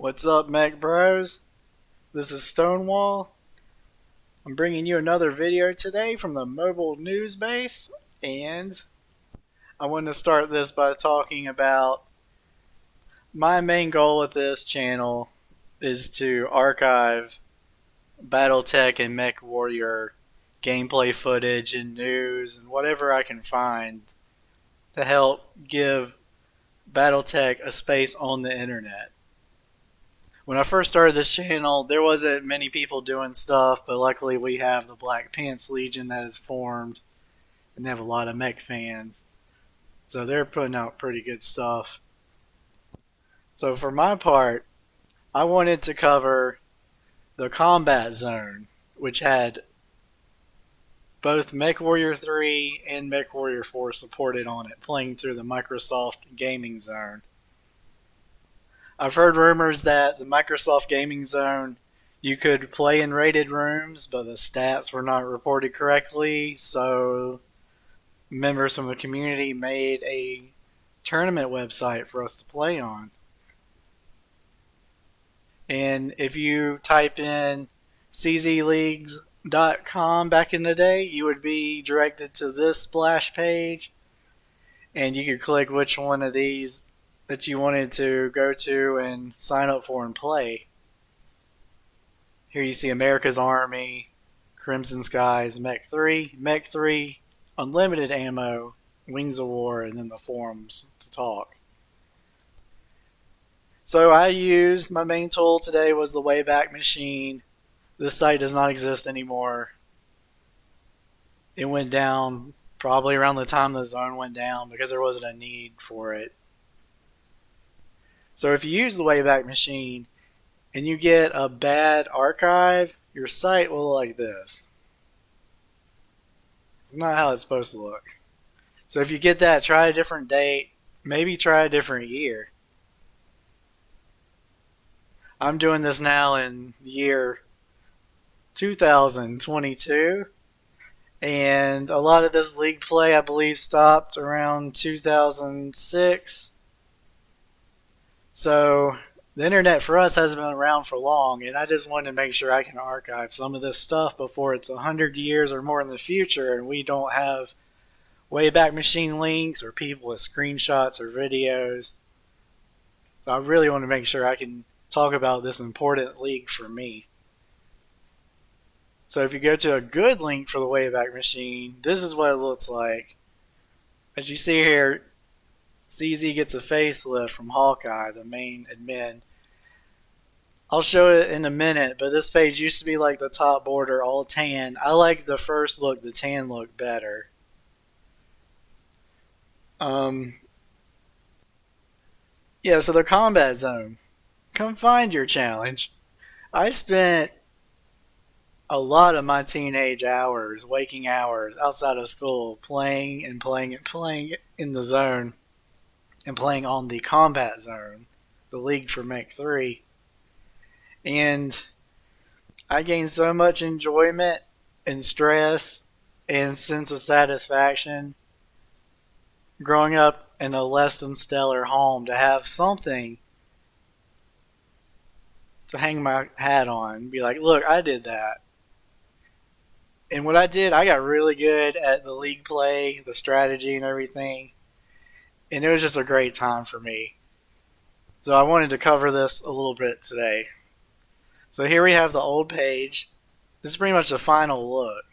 What's up, mech bros? This is StoneWall. I'm bringing you another video today from the mobile news base, and I want to start this by talking about my main goal with this channel is to archive Battletech and MechWarrior gameplay footage and news and whatever I can find to help give Battletech a space on the internet. When I first started this channel, there wasn't many people doing stuff, but luckily we have the Black Pants Legion that has formed, and they have a lot of mech fans. So they're putting out pretty good stuff. So for my part, I wanted to cover the Combat Zone, which had both MechWarrior 3 and MechWarrior 4 supported on it, playing through the Microsoft Gaming Zone. I've heard rumors that the Microsoft Gaming Zone, you could play in rated rooms, but the stats were not reported correctly, so members from the community made a tournament website for us to play on. And if you type in czleagues.com back in the day, you would be directed to this splash page, and you could click which one of these that you wanted to go to and sign up for and play. Here you see America's Army, Crimson Skies, Mech 3, Unlimited Ammo, Wings of War, and then the forums to talk. So I used, my main tool today was the Wayback Machine. This site does not exist anymore. It went down probably around the time the zone went down because there wasn't a need for it. So if you use the Wayback Machine and you get a bad archive, your site will look like this. It's not how it's supposed to look. So if you get that, try a different date, maybe try a different year. I'm doing this now in the year 2022, and a lot of this league play I believe stopped around 2006. So the internet for us hasn't been around for long, and I just wanted to make sure I can archive some of this stuff before it's 100 years or more in the future and we don't have Wayback Machine links or people with screenshots or videos. So I really want to make sure I can talk about this important league for me. So if you go to a good link for the Wayback Machine, this is what it looks like. As you see here, CZ gets a facelift from Hawkeye, the main admin. I'll show it in a minute, but this page used to be like the top border, all tan. I like the first look, the tan look better. Yeah, so the Combat Zone. Come find your challenge. I spent a lot of my teenage hours, waking hours, outside of school, playing and playing and playing in the zone. And playing on the Combat Zone, the league for Mech 3. And I gained so much enjoyment and stress and sense of satisfaction growing up in a less than stellar home to have something to hang my hat on and be like, look, I did that. And what I did, I got really good at the league play, the strategy and everything. And it was just a great time for me. So I wanted to cover this a little bit today. So here we have the old page. This is pretty much the final look.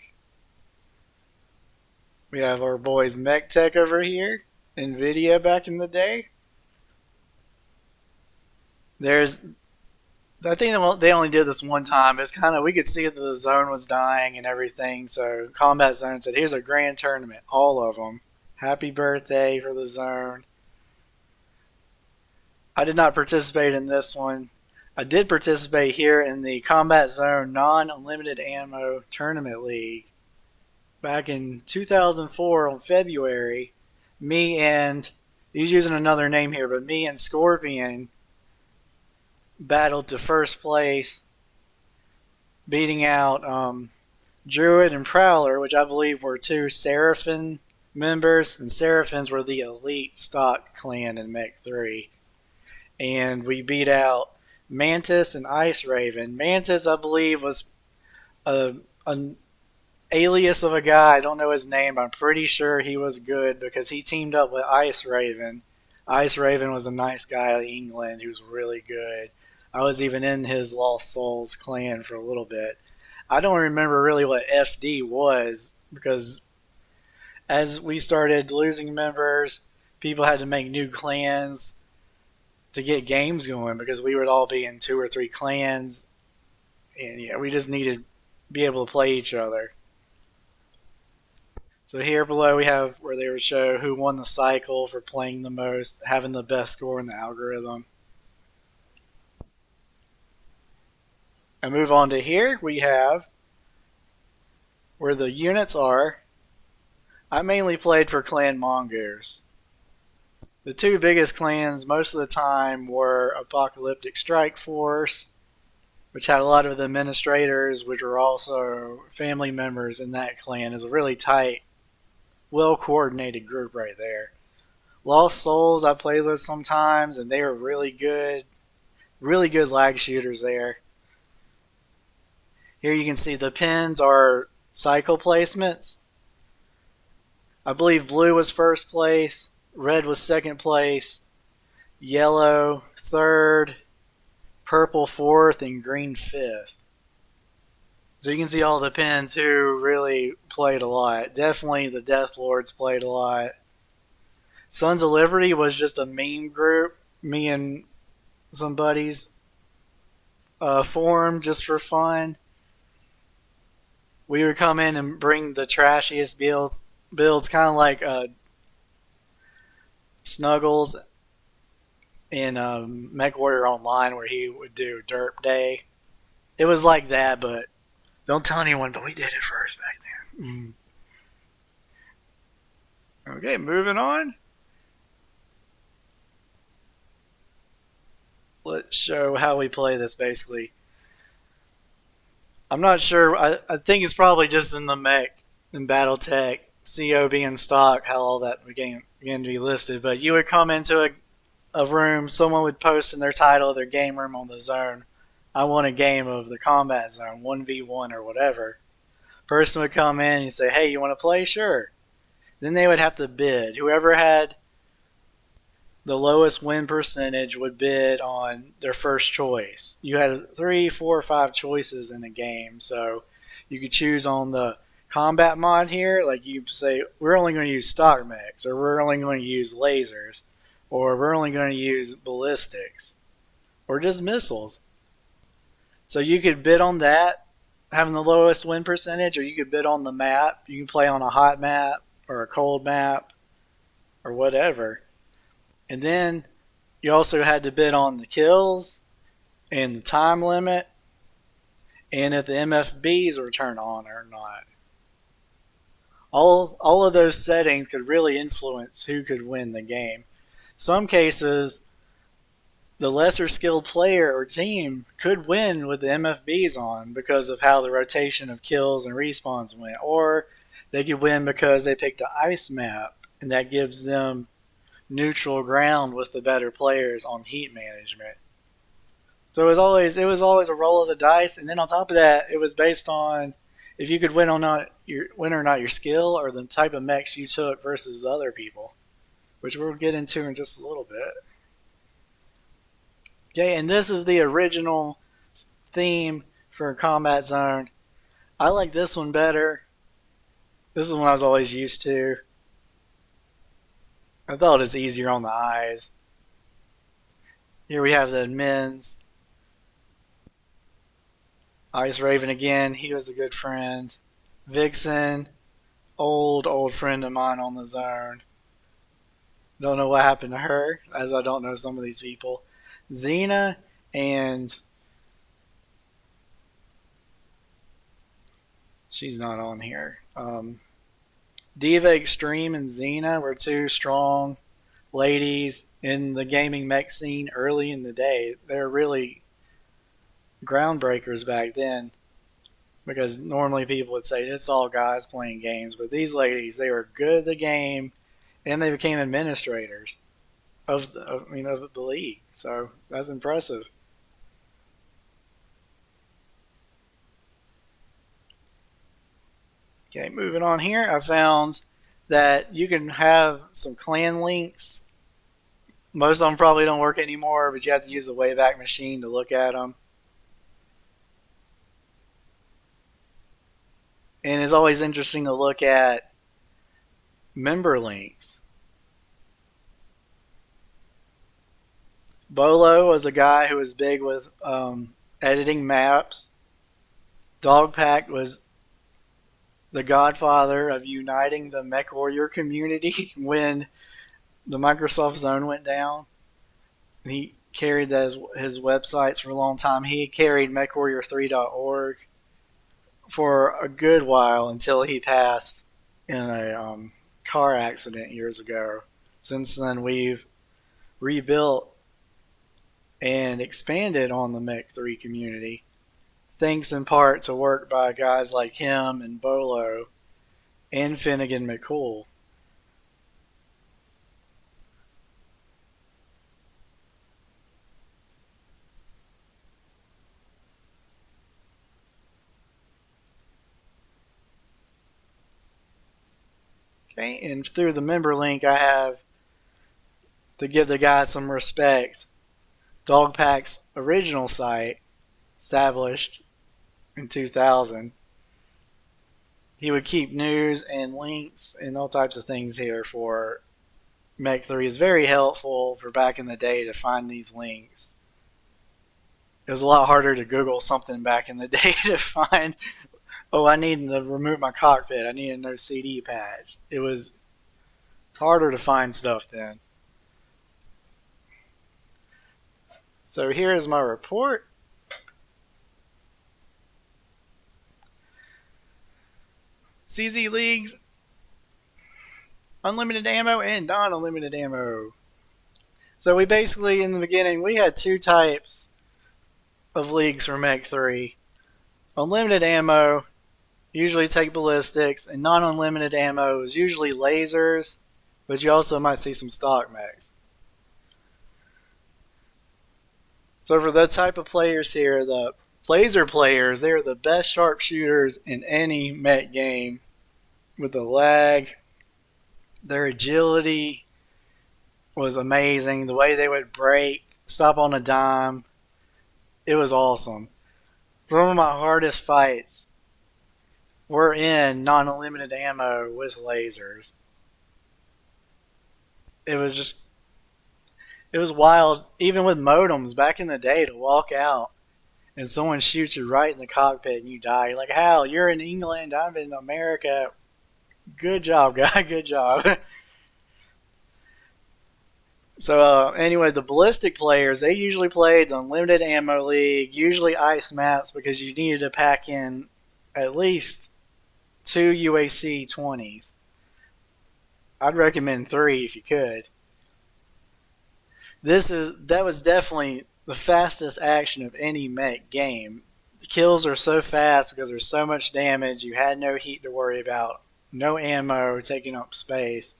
We have our boys Mech Tech over here. NVIDIA back in the day. I think they only did this one time. It's kind of, we could see that the zone was dying and everything. So Combat Zone said, here's a grand tournament. All of them. Happy birthday for the zone. I did not participate in this one. I did participate here in the Combat Zone Non-Unlimited Ammo Tournament League. Back in 2004 on February, me and, he's using another name here, but me and Scorpion battled to first place, beating out Druid and Prowler, which I believe were two Seraphim members, and Seraphins were the elite stock clan in Mech 3. And we beat out Mantis and Ice Raven. Mantis, I believe, was an alias of a guy. I don't know his name. I'm pretty sure he was good because he teamed up with Ice Raven. Ice Raven was a nice guy out of England who was really good. I was even in his Lost Souls clan for a little bit. I don't remember really what FD was because as we started losing members, people had to make new clans to get games going because we would all be in 2 or 3 clans, and yeah, we just needed to be able to play each other. So here below we have where they would show who won the cycle for playing the most, having the best score in the algorithm. And move on to here, we have where the units are. I mainly played for Clan Mongoose. The 2 biggest clans most of the time were Apocalyptic Strike Force, which had a lot of the administrators, which were also family members in that clan. It's a really tight, well-coordinated group right there. Lost Souls I played with sometimes, and they were really good lag shooters there. Here you can see the pins are cycle placements. I believe blue was first place, red was second place, yellow third, purple fourth, and green fifth. So you can see all the pins who really played a lot. Definitely the Death Lords played a lot. Sons of Liberty was just a meme group. Me and some buddies formed just for fun. We would come in and bring the trashiest builds kind of like Snuggles in MechWarrior Online, where he would do Derp Day. It was like that, but don't tell anyone, but we did it first back then. Okay, moving on. Let's show how we play this, basically. I'm not sure. I think it's probably just in the mech and Battletech, CO being stock, how all that began to be listed. But you would come into a room, someone would post in their title of their game room on the zone, I want a game of the combat zone, 1v1 or whatever. Person would come in and say, hey, you want to play? Sure. Then they would have to bid. Whoever had the lowest win percentage would bid on their first choice. You had 3, 4, or 5 choices in a game, so you could choose on the combat mod here. Like you say, we're only going to use stock mechs, or we're only going to use lasers, or we're only going to use ballistics, or just missiles. So you could bid on that, having the lowest win percentage, or you could bid on the map. You can play on a hot map or a cold map or whatever. And then you also had to bid on the kills and the time limit and if the MFBs were turned on or not. All of those settings could really influence who could win the game. Some cases, the lesser skilled player or team could win with the MFBs on because of how the rotation of kills and respawns went. Or they could win because they picked an ice map, and that gives them neutral ground with the better players on heat management. So it was always a roll of the dice, and then on top of that, it was based on if you could win or not your skill or the type of mechs you took versus the other people, which we'll get into in just a little bit. Okay, and this is the original theme for Combat Zone. I like this one better. This is one I was always used to. I thought it was easier on the eyes. Here we have the admins. Ice Raven again, he was a good friend. Vixen, old friend of mine on the zone. Don't know what happened to her, as I don't know some of these people. Xena and she's not on here. Diva Extreme and Xena were 2 strong ladies in the gaming mech scene early in the day. They're really groundbreakers back then, because normally people would say it's all guys playing games, but these ladies, they were good at the game, and they became administrators of the league. So that's impressive. Okay, moving on here, I found that you can have some clan links. Most of them probably don't work anymore, but you have to use the Wayback Machine to look at them. And it's always interesting to look at member links. Bolo was a guy who was big with editing maps. Dogpack was the godfather of uniting the MechWarrior community when the Microsoft Zone went down. He carried his websites for a long time. He carried MechWarrior3.org for a good while until he passed in a car accident years ago. Since then, we've rebuilt and expanded on the Mech 3 community, thanks in part to work by guys like him and Bolo and Finnegan McCool. Okay, and through the member link, I have to give the guy some respect. Dogpack's original site, established in 2000, he would keep news and links and all types of things here for Mech 3. It's very helpful for back in the day to find these links. It was a lot harder to Google something back in the day to find, oh, I need to remove my cockpit, I need a no CD patch. It was harder to find stuff then. So here is my report. CZ Leagues, unlimited ammo and non-unlimited ammo. So we basically, in the beginning, we had two types of leagues for Mech 3. Unlimited ammo, usually take ballistics, and non-unlimited ammo is usually lasers, but you also might see some stock mechs. So for the type of players here, the laser players, they are the best sharpshooters in any Mech game. With the lag, their agility was amazing. The way they would break, stop on a dime, it was awesome. Some of my hardest fights were in non-unlimited ammo with lasers. It was wild, even with modems back in the day, to walk out and someone shoots you right in the cockpit and you die. You're like, Hal, you're in England, I'm in America. Good job, guy, good job. So anyway, the ballistic players, they usually played the Unlimited Ammo League, usually ice maps, because you needed to pack in at least 2 UAC 20s. I'd recommend 3 if you could. That was definitely the fastest action of any Mech game. The kills are so fast because there's so much damage, you had no heat to worry about. No ammo taking up space,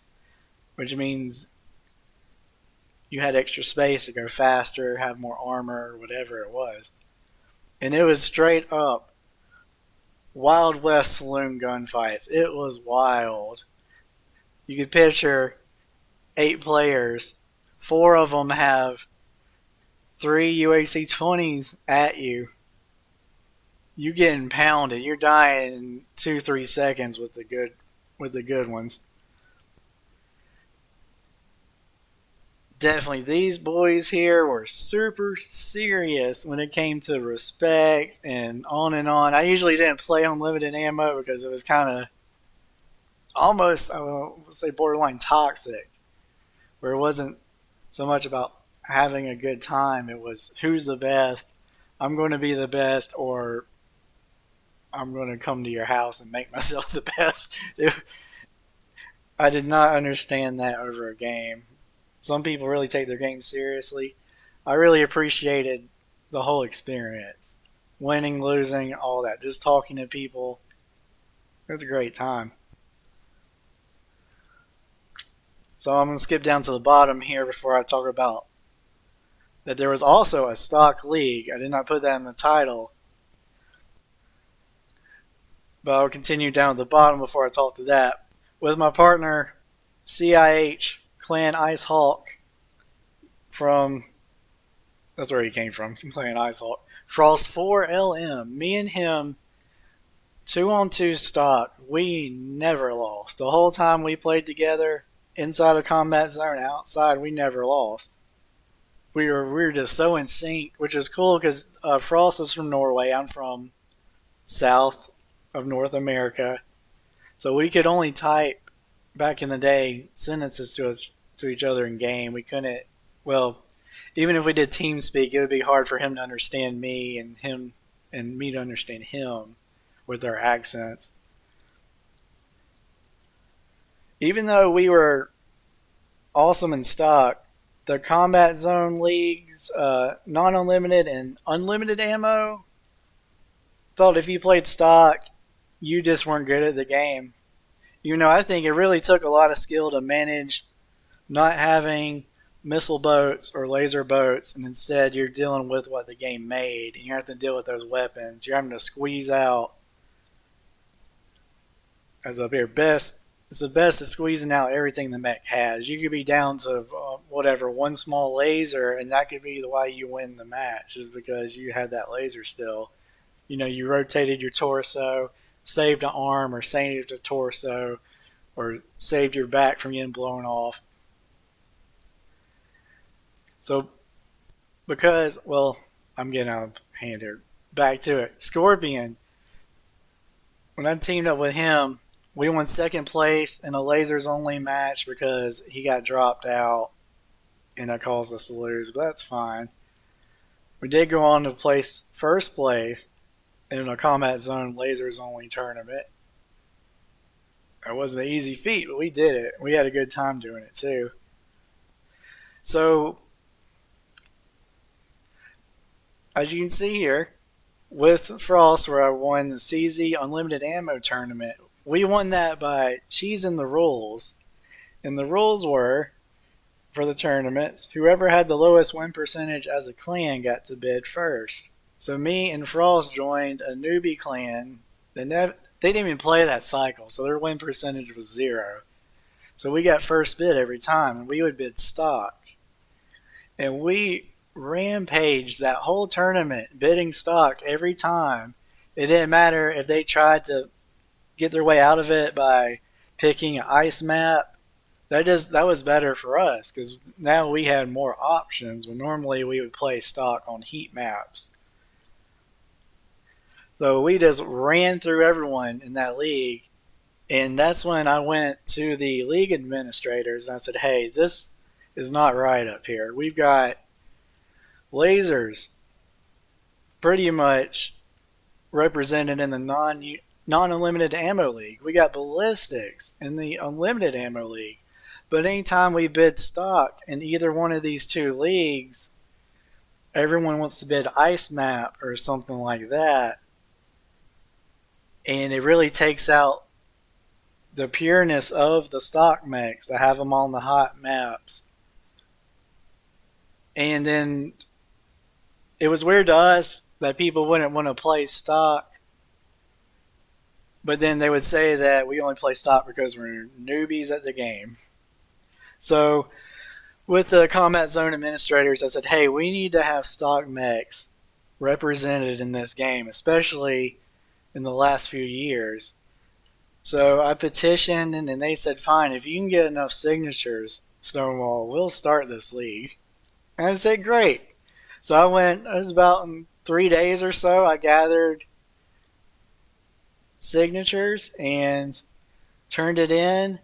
which means you had extra space to go faster, have more armor, or whatever it was. And it was straight up Wild West saloon gunfights. It was wild. You could picture 8 players. 4 of them have 3 UAC 20s at you. You getting pounded. You're dying in 2-3 seconds with the good ones. Definitely, these boys here were super serious when it came to respect and on and on. I usually didn't play unlimited ammo because it was kind of almost, I would say, borderline toxic, where it wasn't so much about having a good time. It was who's the best. I'm going to be the best, or I'm going to come to your house and make myself the best. I did not understand that over a game. Some people really take their game seriously. I really appreciated the whole experience. Winning, losing, all that. Just talking to people. It was a great time. So I'm going to skip down to the bottom here before I talk about that there was also a stock league. I did not put that in the title. but I'll continue down at the bottom before I talk to that. With my partner, CIH, Clan Ice Hawk, from, that's where he came from, Clan Ice Hawk. Frost 4LM, me and him, 2-on-2 stock, we never lost. The whole time we played together, inside a combat zone, outside, we never lost. We were just so in sync, which is cool because Frost is from Norway. I'm from south of North America. So we could only type, back in the day, sentences to each other in game. We couldn't, well, even if we did TeamSpeak, it would be hard for him to understand me and me to understand him with our accents. Even though we were awesome in stock, the combat zone leagues, non-unlimited and unlimited ammo, thought if you played stock, you just weren't good at the game. You know, I think it really took a lot of skill to manage not having missile boats or laser boats, and instead you're dealing with what the game made, and you have to deal with those weapons. You're having to squeeze out, as up here, it's the best at squeezing out everything the mech has. You could be down to one small laser, and that could be the way you win the match, is because you had that laser still. You know, you rotated your torso, saved an arm, or saved a torso, or saved your back from getting blown off. So, because, well, I'm getting out of hand here. Back to it. Scorpion, when I teamed up with him, we won second place in a lasers only match because he got dropped out and that caused us to lose, but that's fine. We did go on to place first place in a combat zone lasers only tournament. That wasn't an easy feat, but we did it. We had a good time doing it too. So, as you can see here, with Frost, where I won the CZ Unlimited Ammo Tournament, we won that by cheesing the rules. And the rules were, for the tournaments, whoever had the lowest win percentage as a clan got to bid first. So me and Frost joined a newbie clan. They didn't even play that cycle, so their win percentage was 0. So we got first bid every time, and we would bid stock. And we rampaged that whole tournament, bidding stock every time. It didn't matter if they tried to get their way out of it by picking an ice map. That was better for us because now we had more options when normally we would play stock on heat maps. So we just ran through everyone in that league, and that's when I went to the league administrators and I said, hey, this is not right up here. We've got lasers pretty much represented in the non-unlimited ammo league. We got ballistics in the unlimited ammo league. But anytime we bid stock in either one of these two leagues, everyone wants to bid ice map or something like that. And it really takes out the pureness of the stock mechs to have them on the hot maps. And then it was weird to us that people wouldn't want to play stock, but then they would say that we only play stock because we're newbies at the game. So with the combat zone administrators, I said, hey, we need to have stock mechs represented in this game, especially in the last few years. So I petitioned, and they said, fine, if you can get enough signatures, StoneWall, we'll start this league. And I said, great. So I went, it was about 3 days or so, I gathered signatures and turned it in,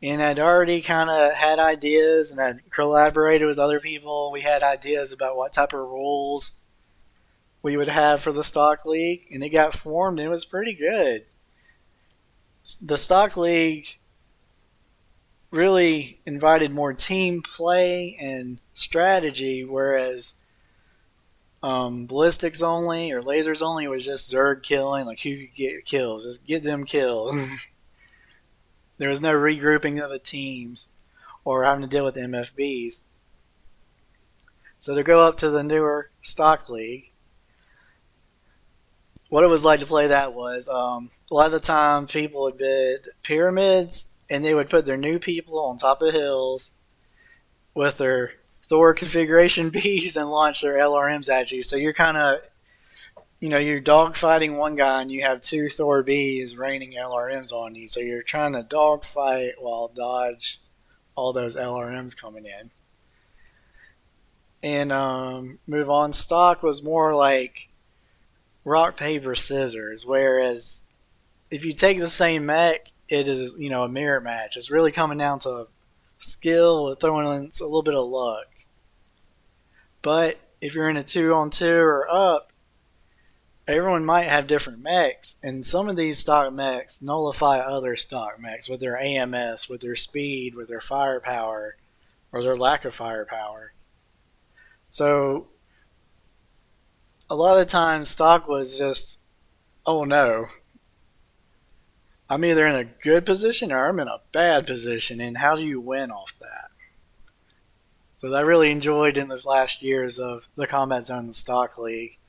and I'd already kind of had ideas, and I'd collaborated with other people. We had ideas about what type of rules we would have for the stock league, and it got formed, and it was pretty good. The stock league really invited more team play and strategy, whereas ballistics only or lasers only was just Zerg killing, like who could get kills, just get them killed. There was no regrouping of the teams or having to deal with MFBs. So to go up to the newer stock league, what it was like to play that was a lot of the time people would build pyramids and they would put their new people on top of hills with their Thor configuration bees and launch their LRMs at you. So you're kind of, you're dogfighting one guy and you have two Thor bees raining LRMs on you. So you're trying to dogfight while dodge all those LRMs coming in. And move on. Stock was more like rock, paper, scissors, whereas if you take the same mech, it is, a mirror match. It's really coming down to skill with throwing in a little bit of luck. But if you're in a 2-on-2 or up, everyone might have different mechs, and some of these stock mechs nullify other stock mechs with their AMS, with their speed, with their firepower, or their lack of firepower. So a lot of times stock was just, oh no, I'm either in a good position or I'm in a bad position, and how do you win off that? So I really enjoyed in the last years of the Combat Zone and Stock League.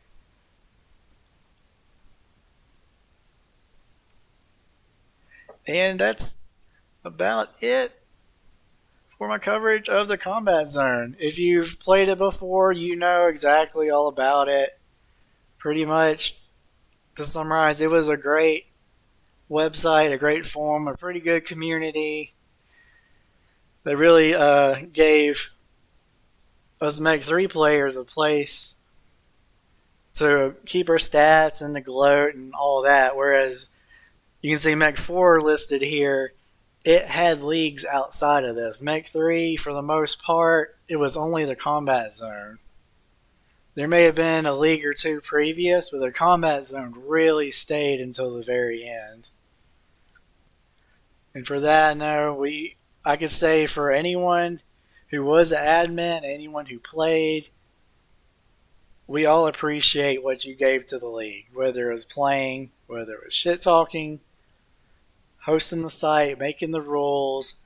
And that's about it for my coverage of the Combat Zone. If you've played it before, you know exactly all about it. Pretty much, to summarize, it was a great website, a great forum, a pretty good community. They really gave us Mech 3 players a place to keep our stats and to gloat and all that, whereas you can see Mech 4 listed here. It had leagues outside of this. Mech 3, for the most part, it was only the Combat Zone. There may have been a league or two previous, but the Combat Zone really stayed until the very end. And for that, no, I could say for anyone who was an admin, anyone who played, we all appreciate what you gave to the league, whether it was playing, whether it was shit talking, hosting the site, making the rules,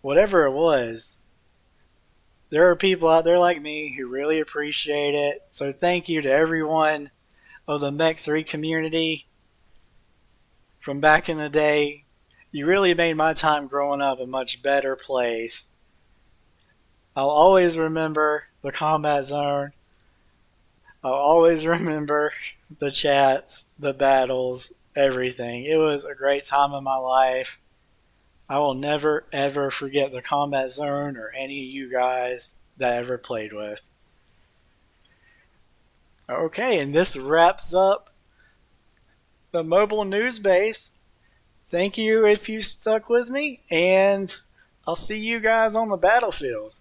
whatever it was. There are people out there like me who really appreciate it. So thank you to everyone of the Mech 3 community from back in the day. You really made my time growing up a much better place. I'll always remember the Combat Zone. I'll always remember the chats, the battles, everything. It was a great time in my life. I will never ever forget the Combat Zone or any of you guys that I ever played with. Okay, and this wraps up the mobile news base. Thank you if you stuck with me, and I'll see you guys on the battlefield.